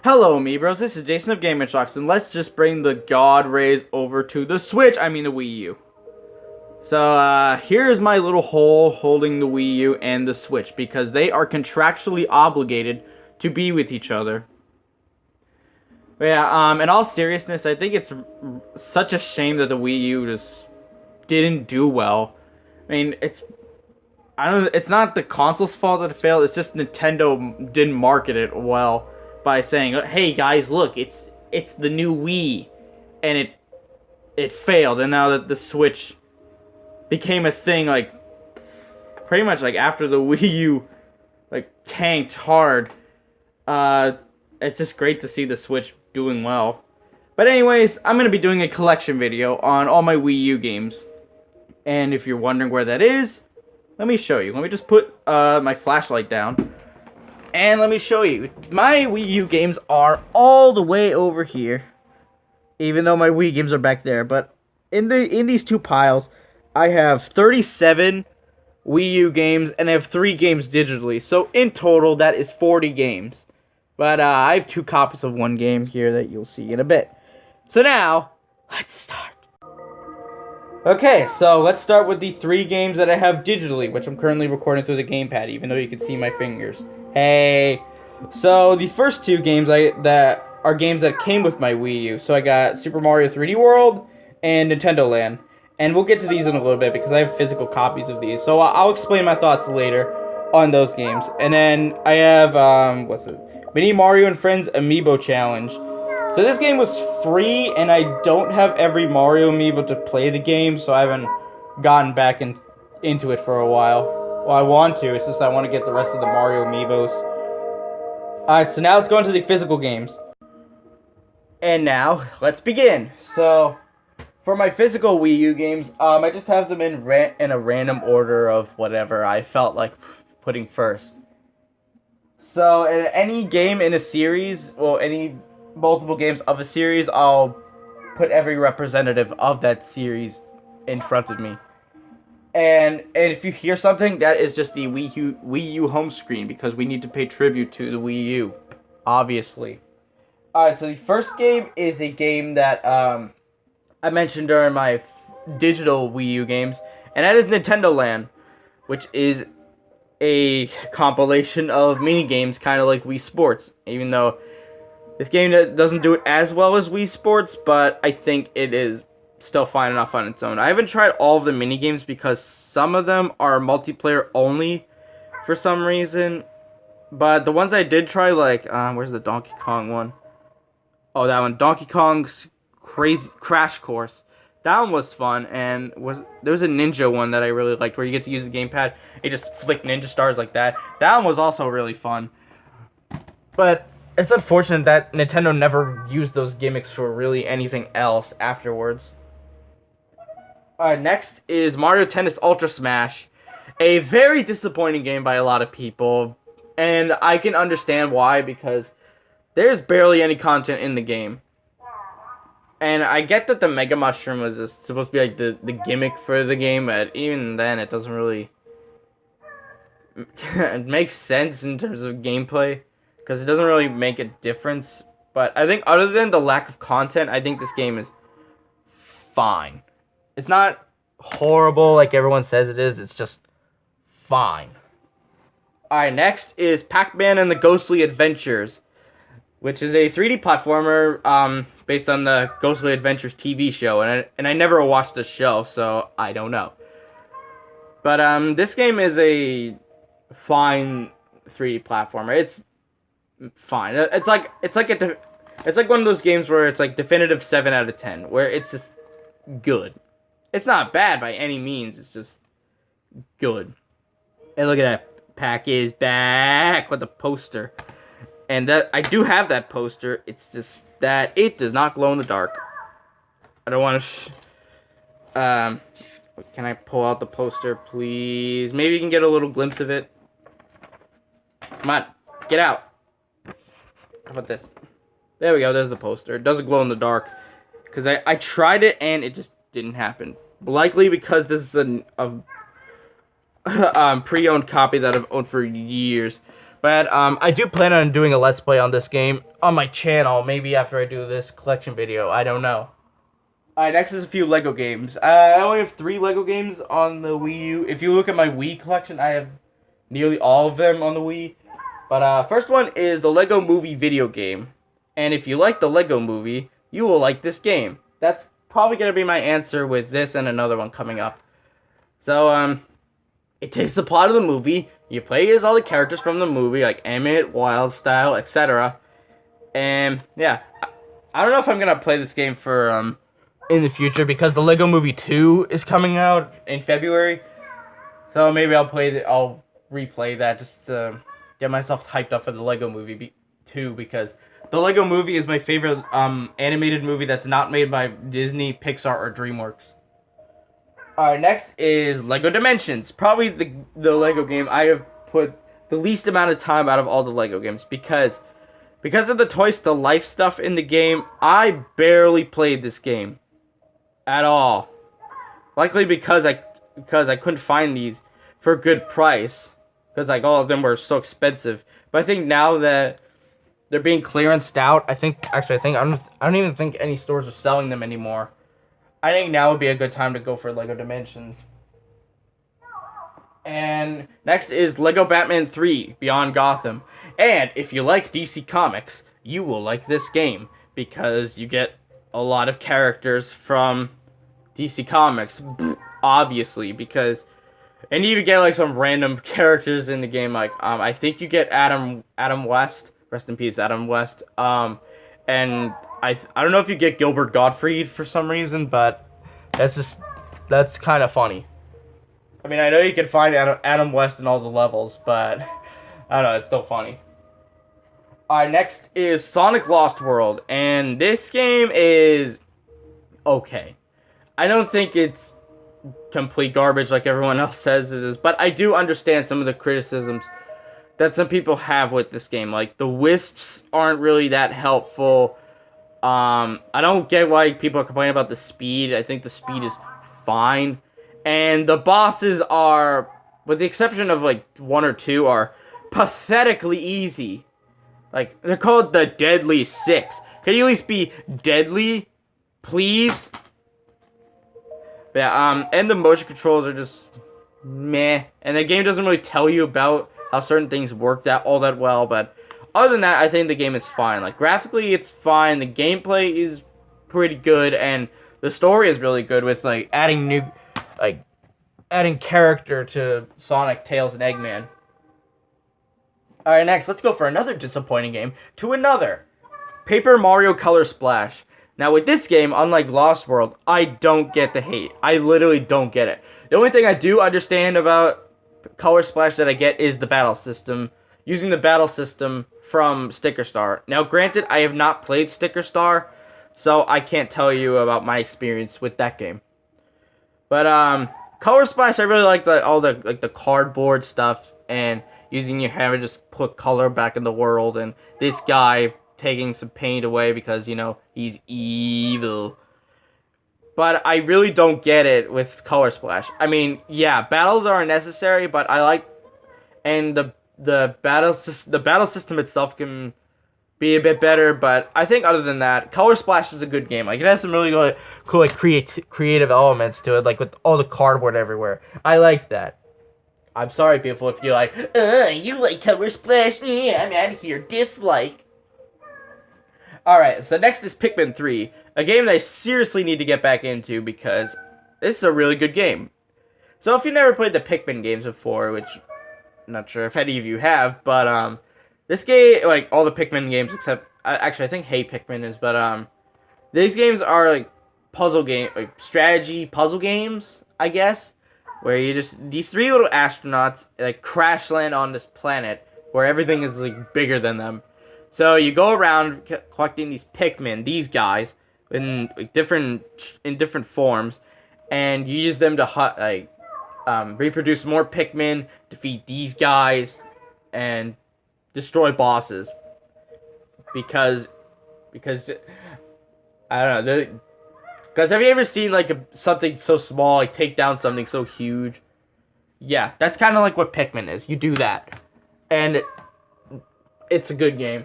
Hello, amiibros. This is Jason of Game.Shock, and let's just bring the God Rays over to the Switch. I mean the Wii U. So, here's my little hole holding the Wii U and the Switch, because they are contractually obligated to be with each other. But yeah, in all seriousness, I think it's such a shame that the Wii U just didn't do well. I mean, it's not the console's fault that it failed, it's just Nintendo didn't market it well by saying, hey guys, look, it's the new Wii, and it failed, and now that the Switch became a thing, like, pretty much, like, after the Wii U, like, tanked hard, it's just great to see the Switch doing well. But anyways, I'm going to be doing a collection video on all my Wii U games, and if you're wondering where that is, let me show you. Let me just put, my flashlight down, and let me show you. My Wii U games are all the way over here, even though my Wii games are back there, but in these two piles, I have 37 Wii U games, and I have 3 games digitally. So in total, that is 40 games. But I have 2 copies of one game here that you'll see in a bit. So now, let's start. Okay, so let's start with the 3 games that I have digitally, which I'm currently recording through the gamepad, even though you can see my fingers. Hey! So the first 2 games that are games that came with my Wii U. So I got Super Mario 3D World and Nintendo Land. And we'll get to these in a little bit because I have physical copies of these. So I'll explain my thoughts later on those games. And then I have, Mini Mario and Friends Amiibo Challenge. So this game was free, and I don't have every Mario amiibo to play the game, so I haven't gotten back into it for a while. Well, I want to, it's just I want to get the rest of the Mario amiibos. Alright, so now let's go into the physical games. And now, let's begin. So, for my physical Wii U games, I just have them in a random order of whatever I felt like putting first. So, in any game in a series, well, any multiple games of a series, I'll put every representative of that series in front of me. And if you hear something, that is just the Wii U home screen, because we need to pay tribute to the Wii U, obviously. Alright, so the first game is a game that I mentioned during my digital Wii U games, and that is Nintendo Land, which is a compilation of mini-games, kind of like Wii Sports, even though this game doesn't do it as well as Wii Sports, but I think it is still fine enough on its own. I haven't tried all of the mini-games because some of them are multiplayer only for some reason, but the ones I did try, like, where's the Donkey Kong one? Oh, that one, Donkey Kong's Crazy Crash Course. That one was fun, and there was a ninja one that I really liked, where you get to use the gamepad, you just flick ninja stars like that. That one was also really fun. But it's unfortunate that Nintendo never used those gimmicks for really anything else afterwards. Alright, next is Mario Tennis Ultra Smash. A very disappointing game by a lot of people, and I can understand why, because there's barely any content in the game. And I get that the Mega Mushroom was just supposed to be like the gimmick for the game, but even then it doesn't really it makes sense in terms of gameplay, because it doesn't really make a difference. But I think other than the lack of content, I think this game is fine. It's not horrible like everyone says it is, it's just fine. Alright, next is Pac-Man and the Ghostly Adventures, which is a 3D platformer based on the Ghostly Adventures TV show, and I never watched the show, so I don't know. But this game is a fine 3D platformer. It's fine. It's like one of those games where it's like definitive 7 out of 10, where it's just good. It's not bad by any means. It's just good. And look at that, Pac is back with the poster. And that I do have that poster. It's just that it does not glow in the dark. I don't want to. Can I pull out the poster, please? Maybe you can get a little glimpse of it. Come on, get out. How about this? There we go. There's the poster. It doesn't glow in the dark because I tried it and it just didn't happen. Likely because this is a pre-owned copy that I've owned for years. But I do plan on doing a Let's Play on this game on my channel, maybe after I do this collection video. I don't know. Alright, next is a few Lego games. I only have 3 Lego games on the Wii U. If you look at my Wii collection, I have nearly all of them on the Wii. But first one is the Lego Movie video game. And if you like the Lego Movie, you will like this game. That's probably going to be my answer with this and another one coming up. So, it takes the plot of the movie. You play as all the characters from the movie, like Emmett, Wild Style, etc. And, yeah. I don't know if I'm going to play this game for, in the future, because the Lego Movie 2 is coming out in February. So, maybe I'll replay that just to get myself hyped up for the Lego Movie 2, because the Lego Movie is my favorite animated movie that's not made by Disney, Pixar, or DreamWorks. Alright, next is Lego Dimensions. Probably the Lego game I have put the least amount of time out of all the Lego games, because of the Toys to Life stuff in the game, I barely played this game at all. Likely because I couldn't find these for a good price, because like all of them were so expensive. But I think now that they're being clearanced out, I don't even think any stores are selling them anymore. I think now would be a good time to go for Lego Dimensions. And next is Lego Batman 3 Beyond Gotham. And if you like DC Comics, you will like this game, because you get a lot of characters from DC Comics, obviously, and you even get like some random characters in the game, like I think you get Adam West, rest in peace Adam West, and I don't know if you get Gilbert Gottfried for some reason, but that's kind of funny. I mean, I know you can find Adam West in all the levels, but I don't know, it's still funny. Alright, next is Sonic Lost World, and this game is okay. I don't think it's complete garbage like everyone else says it is, but I do understand some of the criticisms that some people have with this game. Like, the wisps aren't really that helpful. I don't get why people are complaining about the speed. I think the speed is fine. And the bosses are, with the exception of like 1 or 2, are pathetically easy. Like, they're called the Deadly Six. Can you at least be deadly, please? Yeah, and the motion controls are just meh. And the game doesn't really tell you about how certain things work all that well, but other than that, I think the game is fine. Like, graphically, it's fine. The gameplay is pretty good, and the story is really good with, like, adding character to Sonic, Tails, and Eggman. Alright, next, let's go for another disappointing game to another. Paper Mario Color Splash. Now, with this game, unlike Lost World, I don't get the hate. I literally don't get it. The only thing I do understand about Color Splash that I get is the battle system. Using the battle system from Sticker Star. Now, granted, I have not played Sticker Star, so I can't tell you about my experience with that game. But Color Splash, I really liked all the cardboard stuff, and using your hammer to just put color back in the world, and this guy taking some paint away because, you know, he's evil. But I really don't get it with Color Splash. I mean, yeah, battles are necessary, but I like, and the battle system itself can be a bit better, but I think other than that, Color Splash is a good game. Like, it has some really cool like creative elements to it, like with all the cardboard everywhere. I like that. I'm sorry, people, if you're like, you like Color Splash? Yeah, I'm out of here. Dislike. Alright, so next is Pikmin 3, a game that I seriously need to get back into because this is a really good game. So if you've never played the Pikmin games before, which I'm not sure if any of you have, but this game, like all the Pikmin games except, actually I think Hey Pikmin is, but these games are like puzzle game, like strategy puzzle games, I guess, where you just, these 3 little astronauts like crash land on this planet where everything is like bigger than them. So you go around collecting these Pikmin, these guys, in like, different forms, and you use them to reproduce more Pikmin, defeat these guys, and destroy bosses. Because I don't know. Because have you ever seen like something so small like take down something so huge? Yeah, that's kind of like what Pikmin is. You do that, and it's a good game.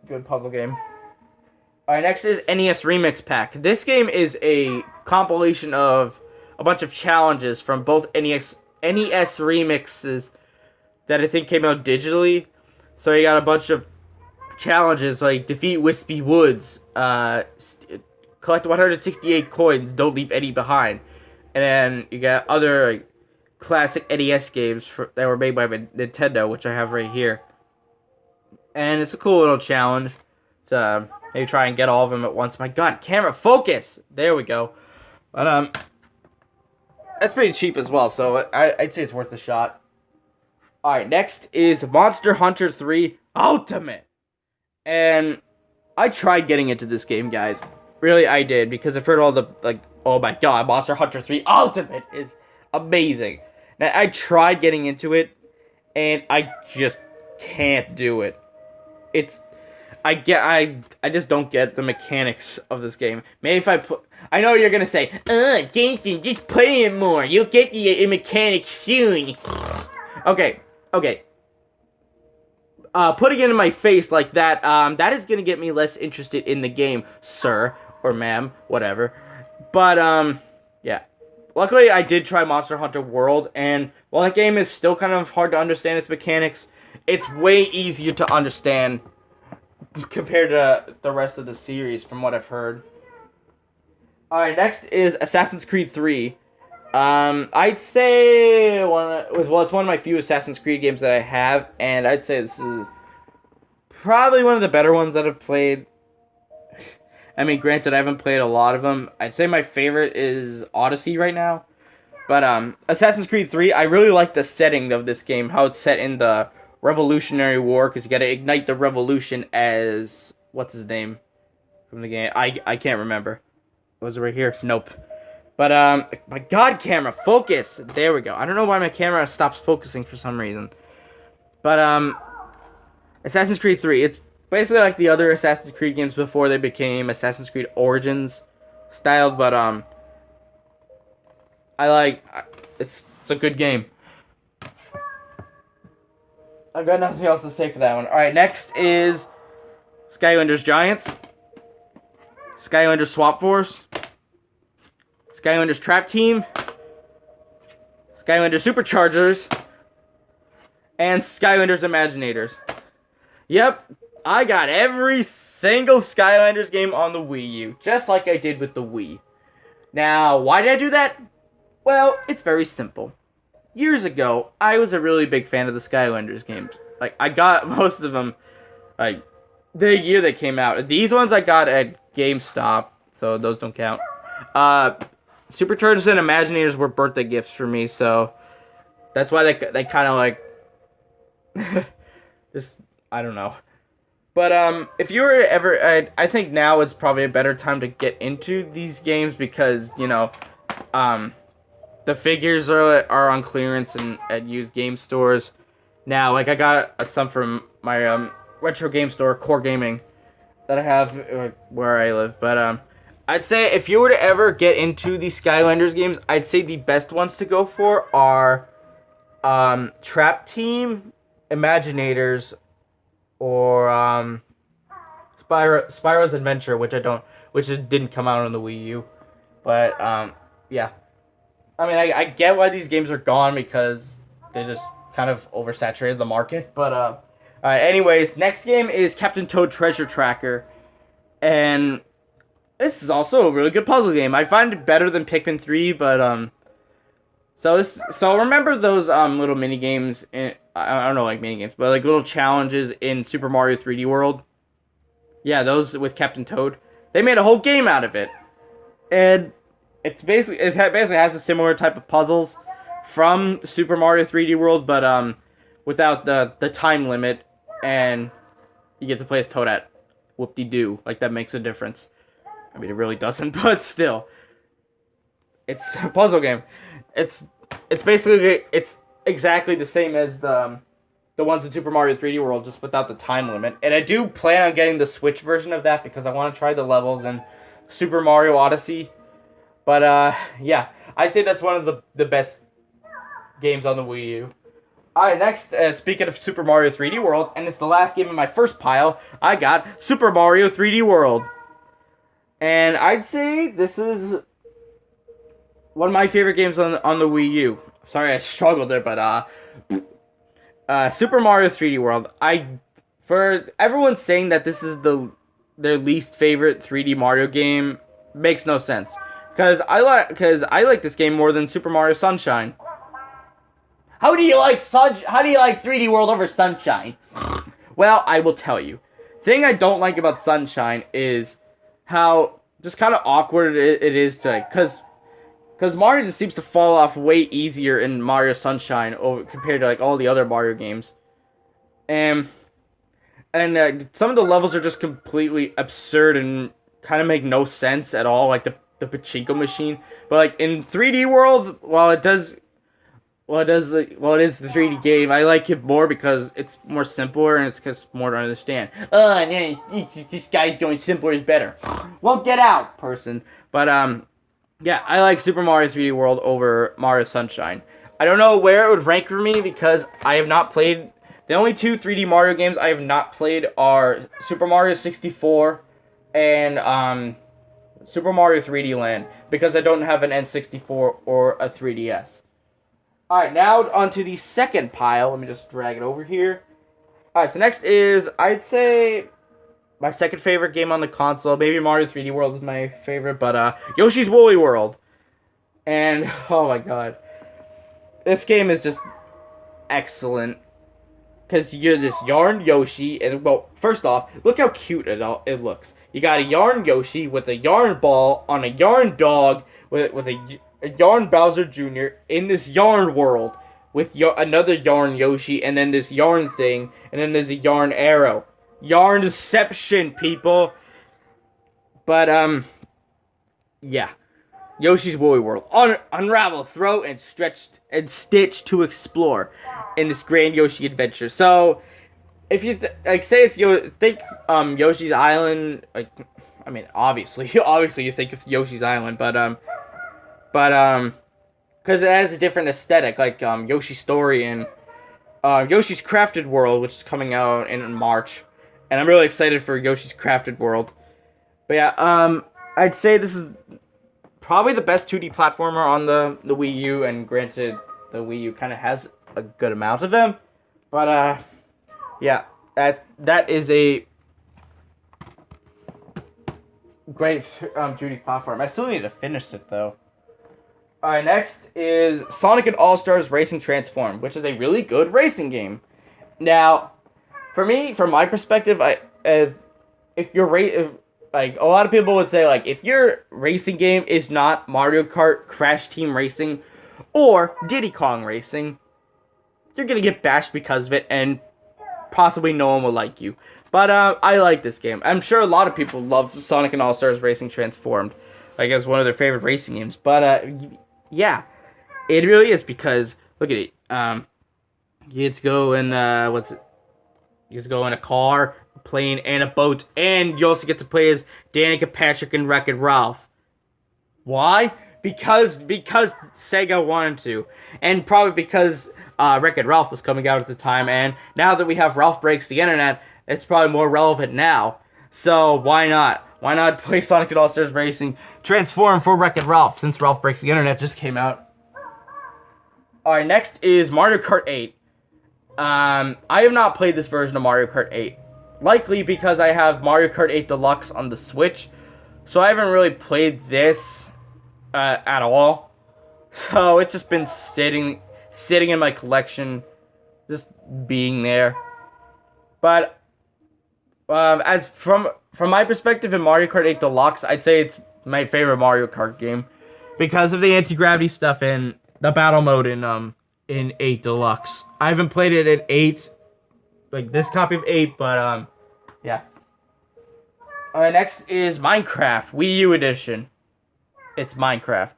Good puzzle game. Alright, next is NES Remix Pack. This game is a compilation of a bunch of challenges from both NES remixes that I think came out digitally. So you got a bunch of challenges like defeat Wispy Woods, collect 168 coins, don't leave any behind. And then you got other like, classic NES games that were made by Nintendo, which I have right here. And it's a cool little challenge to maybe try and get all of them at once. My god, camera focus! There we go. But, that's pretty cheap as well, so I'd say it's worth a shot. Alright, next is Monster Hunter 3 Ultimate. And I tried getting into this game, guys. Really, I did, because I've heard all the, like, oh my god, Monster Hunter 3 Ultimate is amazing. Now, I tried getting into it, and I just can't do it. I just don't get the mechanics of this game. Maybe if I know you're gonna say, Jason, just play it more. You'll get the mechanics soon. Okay. Putting it in my face like that, that is gonna get me less interested in the game, sir, or ma'am, whatever. But, yeah. Luckily, I did try Monster Hunter World, and while that game is still kind of hard to understand its mechanics, it's way easier to understand compared to the rest of the series, from what I've heard. Alright, next is Assassin's Creed 3. I'd say it's one of my few Assassin's Creed games that I have, and I'd say this is probably one of the better ones that I've played. I mean, granted, I haven't played a lot of them. I'd say my favorite is Odyssey right now. But, Assassin's Creed 3, I really like the setting of this game, how it's set in the Revolutionary War, because you gotta ignite the revolution as... what's his name from the game? I can't remember. Was it right here? Nope. But, my god, camera, focus! There we go. I don't know why my camera stops focusing for some reason. But, Assassin's Creed 3, it's basically like the other Assassin's Creed games before they became Assassin's Creed Origins styled, but, it's a good game. I've got nothing else to say for that one. Alright, next is Skylanders Giants, Skylanders Swap Force, Skylanders Trap Team, Skylanders Superchargers, and Skylanders Imaginators. Yep, I got every single Skylanders game on the Wii U, just like I did with the Wii. Now, why did I do that? Well, it's very simple. Years ago, I was a really big fan of the Skylanders games. Like, I got most of them, like, the year they came out. These ones I got at GameStop, so those don't count. Superchargers and Imaginators were birthday gifts for me, so that's why they kind of, like, just, I don't know. But, if you were ever, I think now is probably a better time to get into these games because, you know, the figures are on clearance at used game stores. Now, like, I got some from my retro game store, Core Gaming, that I have where I live. But I'd say if you were to ever get into the Skylanders games, I'd say the best ones to go for are Trap Team, Imaginators, or Spyro's Adventure, which didn't come out on the Wii U. But yeah. I mean, I get why these games are gone because they just kind of oversaturated the market. But, anyways, next game is Captain Toad Treasure Tracker. And this is also a really good puzzle game. I find it better than Pikmin 3, but, so remember those, little mini games I don't know, like mini games, but like little challenges in Super Mario 3D World? Yeah, those with Captain Toad. They made a whole game out of it. And it basically has a similar type of puzzles from Super Mario 3D World, but without the time limit, and you get to play as Toadette. Whoop-de-doo. Like, that makes a difference. I mean, it really doesn't, but still. It's a puzzle game. It's basically, it's exactly the same as the ones in Super Mario 3D World, just without the time limit. And I do plan on getting the Switch version of that, because I want to try the levels in Super Mario Odyssey. But, yeah, I'd say that's one of the best games on the Wii U. Alright, next, speaking of Super Mario 3D World, and it's the last game in my first pile, I got Super Mario 3D World. And I'd say this is one of my favorite games on the Wii U. Sorry, I struggled there, but, Super Mario 3D World, for everyone saying that this is their least favorite 3D Mario game, makes no sense. Because I like this game more than Super Mario Sunshine. How do you like 3D World over Sunshine? Well, I will tell you. The thing I don't like about Sunshine is how just kind of awkward it is to, because Mario just seems to fall off way easier in Mario Sunshine compared to like all the other Mario games. And some of the levels are just completely absurd and kind of make no sense at all, like the pachinko machine. But like in 3D World, while it is the 3D game, I like it more because it's more simpler and it's just more to understand. This guy's doing simpler is better. Well, get out, person. But yeah, I like Super Mario 3D World over Mario Sunshine. I don't know where it would rank for me because I have not played. The only two 3D Mario games I have not played are Super Mario 64 and Super Mario 3D Land because I don't have an N64 or a 3DS. Alright, now onto the second pile. Let me just drag it over here. Alright, so next is, I'd say, my second favorite game on the console. Maybe Mario 3D World is my favorite, but Yoshi's Woolly World. And, oh my god. This game is just excellent. Because you're this yarn Yoshi, and, well, first off, look how cute it looks. You got a yarn Yoshi with a yarn ball on a yarn dog with a yarn Bowser Jr. in this yarn world with another yarn Yoshi, and then this yarn thing, and then there's a yarn arrow. Yarn deception, people. But, yeah. Yoshi's Woolly World. Unravel, throw, and stitch to explore in this grand Yoshi adventure. So, if you say it's Yoshi's Island, like, I mean, obviously you think of Yoshi's Island, but because it has a different aesthetic, like Yoshi's Story and Yoshi's Crafted World, which is coming out in March, and I'm really excited for Yoshi's Crafted World. But yeah, I'd say this is probably the best 2D platformer on the Wii U, and granted, the Wii U kind of has a good amount of them, but yeah, that is a great 2D platform. I still need to finish it though. Alright, next is Sonic and AllStars Racing Transformed, which is a really good racing game. Now, from my perspective, if a lot of people would say, like, if your racing game is not Mario Kart, Crash Team Racing, or Diddy Kong Racing, you're gonna get bashed because of it, and possibly no one will like you. But I like this game. I'm sure a lot of people love Sonic and All-Stars Racing Transformed, like, as one of their favorite racing games. But yeah, it really is, because look at it. You get to go in you get to go in a car, a plane, and a boat, and you also get to play as Danica Patrick and Wreck-It Ralph. Why? Because Sega wanted to, and probably because Wreck-It Ralph was coming out at the time, and now that we have Ralph Breaks the Internet, it's probably more relevant now. So why not? Why not play Sonic and All-Stars Racing Transform for Wreck-It Ralph, since Ralph Breaks the Internet just came out? Alright, next is Mario Kart 8. I have not played this version of Mario Kart 8. Likely because I have Mario Kart 8 Deluxe on the Switch, so I haven't really played this at all. So it's just been sitting in my collection, just being there. But as from my perspective in Mario Kart 8 Deluxe, I'd say it's my favorite Mario Kart game because of the anti-gravity stuff and the battle mode in 8 Deluxe. I haven't played it in 8, like this copy of 8, but yeah. Next is Minecraft Wii U Edition. It's Minecraft.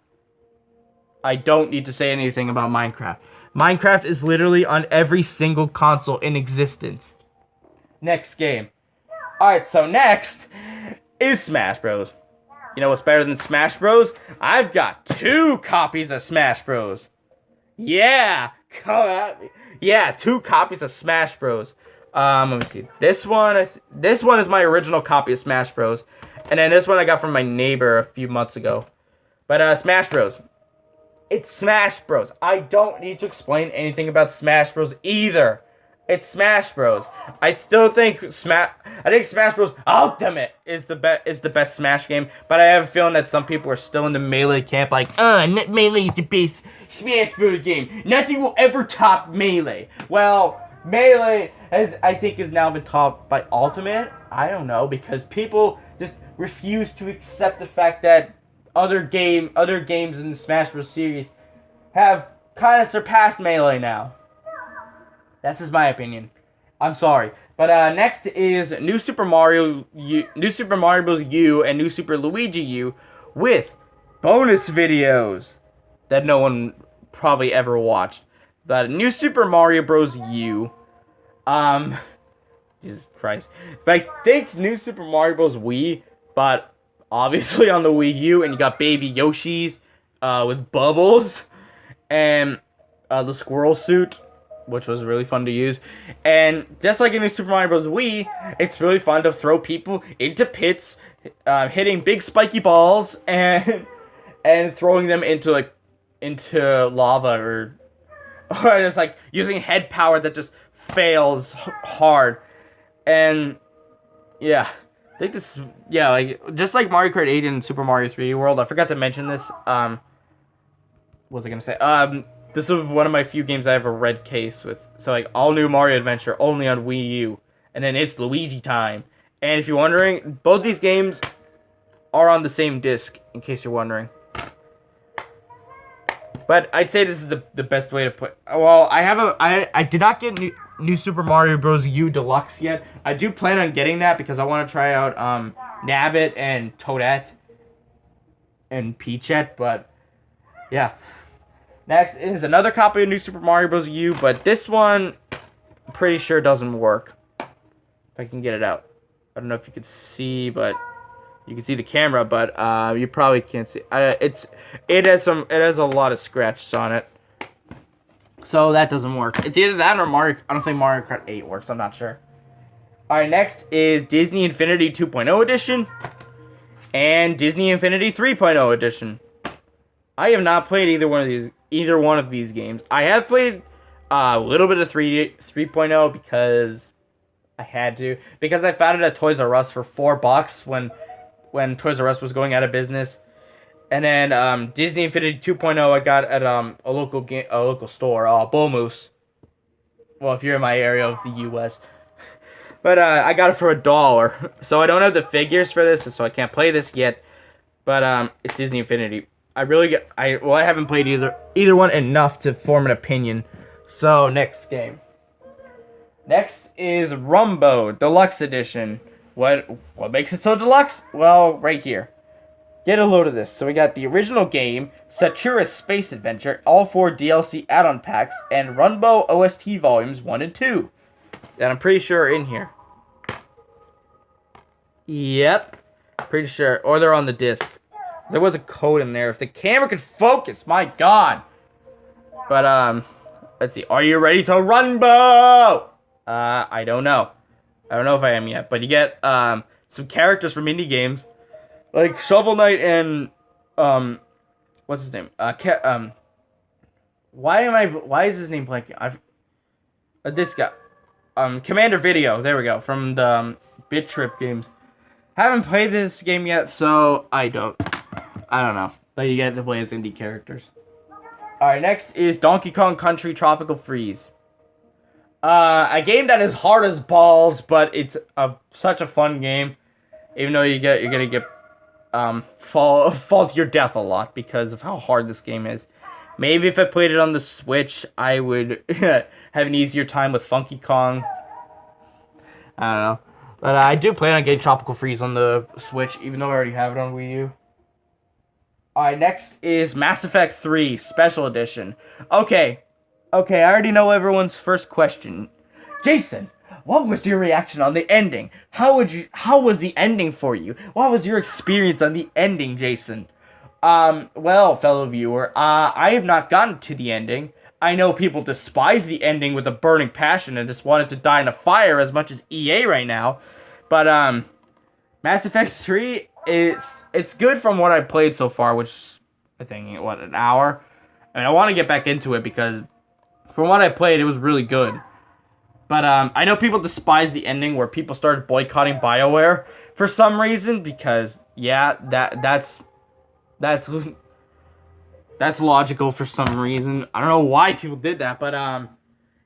I don't need to say anything about Minecraft. Minecraft is literally on every single console in existence. Next game. Alright, so next is Smash Bros. You know what's better than Smash Bros? I've got 2 copies of Smash Bros. Yeah, come at me. Yeah, 2 copies of Smash Bros. Let me see. This one is my original copy of Smash Bros. And then this one I got from my neighbor a few months ago. But Smash Bros. It's Smash Bros. I don't need to explain anything about Smash Bros. Either. It's Smash Bros. I still think Smash Bros. Ultimate is the best Smash game, but I have a feeling that some people are still in the Melee camp, like, Melee is the best Smash Bros. Game. Nothing will ever top Melee. Well, Melee has now been topped by Ultimate. I don't know, because people just refuse to accept the fact that other games in the Smash Bros. Series have kind of surpassed Melee now. That's just my opinion. I'm sorry. But next is New Super Mario Bros. U and New Super Luigi U with bonus videos that no one probably ever watched. But New Super Mario Bros. U, Jesus Christ. But I think New Super Mario Bros. Wii, but obviously on the Wii U, and you got baby Yoshis with bubbles and the squirrel suit, which was really fun to use. And just like in the Super Mario Bros. Wii, it's really fun to throw people into pits, hitting big spiky balls and throwing them into lava or just like using head power that just fails hard. And yeah, I think this, yeah, like just like Mario Kart 8 and Super Mario 3D World. I forgot to mention this. What was I gonna say? This is one of my few games I have a red case with. So, like, all new Mario Adventure, only on Wii U. And then it's Luigi time. And if you're wondering, both these games are on the same disc, in case you're wondering. But I'd say this is the best way to put... Well, I did not get new Super Mario Bros. U Deluxe yet. I do plan on getting that because I want to try out Nabbit and Toadette and Peachette, but yeah. Next is another copy of New Super Mario Bros. U, but this one, I'm pretty sure doesn't work. If I can get it out. I don't know if you can see, but you can see the camera, but you probably can't see. It has a lot of scratches on it, so that doesn't work. It's either that or Mario. I don't think Mario Kart 8 works. I'm not sure. All right, next is Disney Infinity 2.0 Edition and Disney Infinity 3.0 Edition. I have not played either one of these games. I have played a little bit of 3.0 because I had to. Because I found it at Toys R Us for $4 when Toys R Us was going out of business. And then Disney Infinity 2.0 I got at a local store, Bull Moose. Well, if you're in my area of the U.S. But I got it for $1. So I don't have the figures for this, so I can't play this yet. But it's Disney Infinity. I haven't played either one enough to form an opinion. So, next game. Next is Rambo Deluxe Edition. What makes it so deluxe? Well, right here. Get a load of this. So we got the original game, Satura's Space Adventure, all 4 DLC add-on packs, and Rambo OST Volumes 1 and 2. That I'm pretty sure are in here. Yep. Pretty sure. Or they're on the disc. There was a code in there. If the camera could focus, my god. But, let's see. Are you ready to Rambo? I don't know. I don't know if I am yet. But you get, some characters from indie games. Like Shovel Knight and, what's his name? Why is his name blanking? This guy. Commander Video. There we go. From the Bit Trip games. Haven't played this game yet, so I don't know. But you get to play as indie characters. Alright, next is Donkey Kong Country Tropical Freeze. A game that is hard as balls, but it's such a fun game. Even though you're gonna get fall to your death a lot because of how hard this game is. Maybe if I played it on the Switch, I would have an easier time with Funky Kong. I don't know. But I do plan on getting Tropical Freeze on the Switch, even though I already have it on Wii U. Alright, next is Mass Effect 3 Special Edition. Okay, I already know everyone's first question. Jason, what was your reaction on the ending? How was the ending for you? What was your experience on the ending, Jason? Well, fellow viewer, I have not gotten to the ending. I know people despise the ending with a burning passion and just want it to die in a fire as much as EA right now. But Mass Effect 3 it's good from what I played so far, which I think an hour. I mean, I want to get back into it because from what I played, it was really good. But I know people despise the ending where people started boycotting BioWare for some reason because yeah, that's logical for some reason. I don't know why people did that, but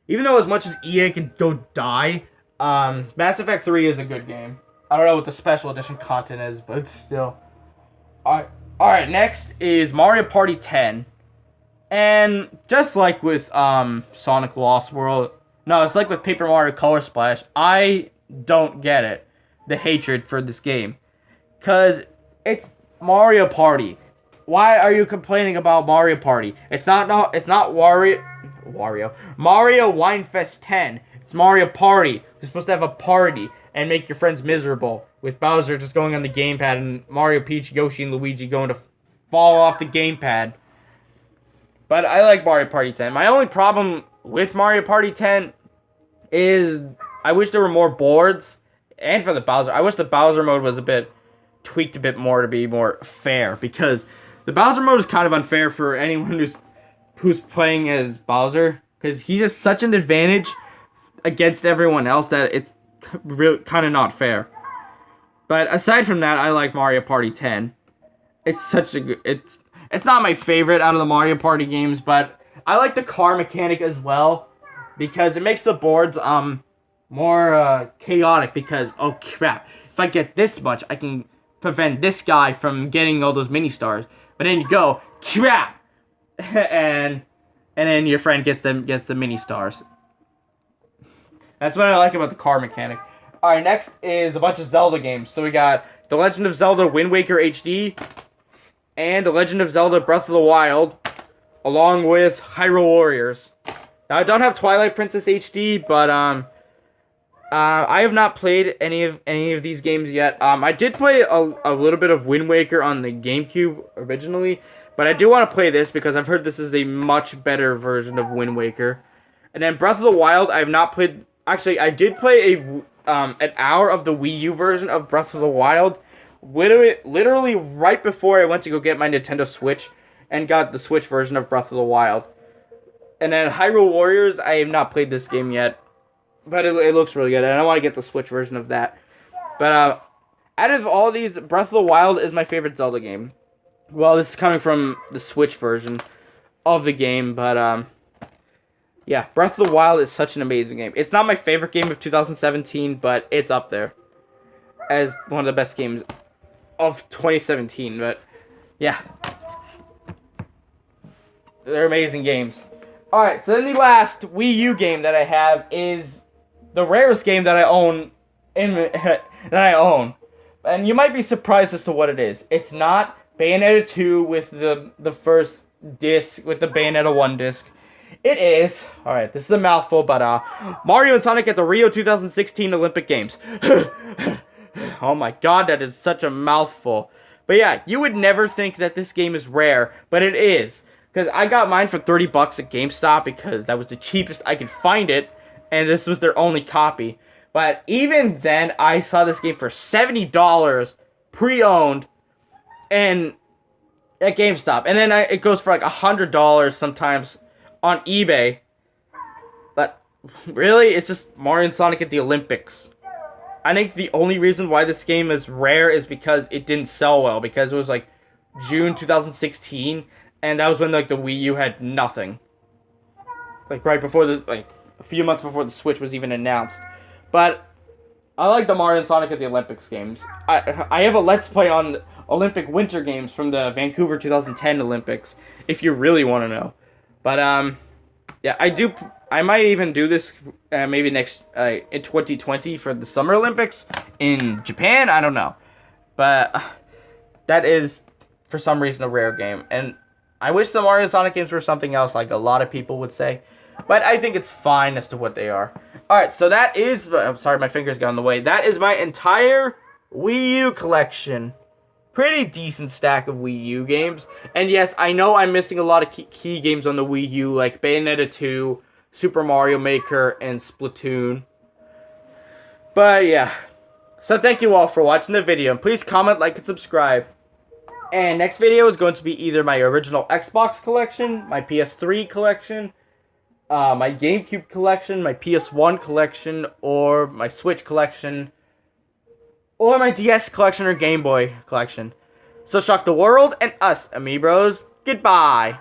even though as much as EA can go die, Mass Effect 3 is a good game. I don't know what the special edition content is, but still. Alright, next is Mario Party 10. And just like with Sonic Lost World, no, it's like with Paper Mario Color Splash, I don't get it. The hatred for this game. Because it's Mario Party. Why are you complaining about Mario Party? It's not Mario Winefest 10. It's Mario Party. You're supposed to have a party and make your friends miserable. With Bowser just going on the gamepad and Mario, Peach, Yoshi, and Luigi going to fall off the gamepad. But I like Mario Party 10. My only problem with Mario Party 10 is I wish there were more boards. And for the Bowser, I wish the Bowser mode was tweaked a bit more to be more fair. Because the Bowser mode is kind of unfair for anyone who's playing as Bowser. Because he has such an advantage against everyone else that it's really kind of not fair. But aside from that, I like Mario Party 10. It's such a good... It's not my favorite out of the Mario Party games, but I like the car mechanic as well. Because it makes the boards more chaotic. Because, oh crap, if I get this much, I can prevent this guy from getting all those mini stars. But then you go, crap! and then your friend gets the mini stars. That's what I like about the car mechanic. Alright, next is a bunch of Zelda games. So we got The Legend of Zelda Wind Waker HD and The Legend of Zelda Breath of the Wild, along with Hyrule Warriors. Now, I don't have Twilight Princess HD, but I have not played any of these games yet. I did play a little bit of Wind Waker on the GameCube originally, but I do want to play this because I've heard this is a much better version of Wind Waker. And then Breath of the Wild, I have not played. Actually, I did play an hour of the Wii U version of Breath of the Wild, literally right before I went to go get my Nintendo Switch and got the Switch version of Breath of the Wild. And then Hyrule Warriors, I have not played this game yet, but it looks really good, and I want to get the Switch version of that. But out of all these, Breath of the Wild is my favorite Zelda game. Well, this is coming from the Switch version of the game, but yeah, Breath of the Wild is such an amazing game. It's not my favorite game of 2017, but it's up there as one of the best games of 2017. But yeah, they're amazing games. Alright, so then the last Wii U game that I have is the rarest game that I own. And you might be surprised as to what it is. It's not Bayonetta 2 with the first disc, with the Bayonetta 1 disc. It is, alright, this is a mouthful, but Mario and Sonic at the Rio 2016 Olympic Games. Oh my god, that is such a mouthful. But yeah, you would never think that this game is rare, but it is. Because I got mine for $30 at GameStop because that was the cheapest I could find it, and this was their only copy. But even then, I saw this game for $70 pre-owned and at GameStop. And then it goes for like $100 sometimes on eBay. But really, it's just Mario and Sonic at the Olympics. I think the only reason why this game is rare is because it didn't sell well. Because it was like June 2016, and that was when like the Wii U had nothing. Like right before a few months before the Switch was even announced. But I like the Mario and Sonic at the Olympics games. I have a Let's Play on Olympic Winter Games from the Vancouver 2010 Olympics, if you really want to know. But yeah, I might even do this maybe next in 2020 for the Summer Olympics in Japan. I don't know, but that is for some reason a rare game, and I wish the Mario and Sonic games were something else, like a lot of people would say. But I think it's fine as to what they are. Alright, so that is... I'm sorry, my fingers got in the way. That is my entire Wii U collection. pretty decent stack of Wii U games. And yes, I know I'm missing a lot of key games on the Wii U, like Bayonetta 2, Super Mario Maker, and Splatoon. But yeah. So thank you all for watching the video. And please comment, like, and subscribe. And next video is going to be either my original Xbox collection, my PS3 collection, my GameCube collection, my PS1 collection, or my Switch collection, or my DS collection or Game Boy collection. So shock the world and us, amiibros. Goodbye.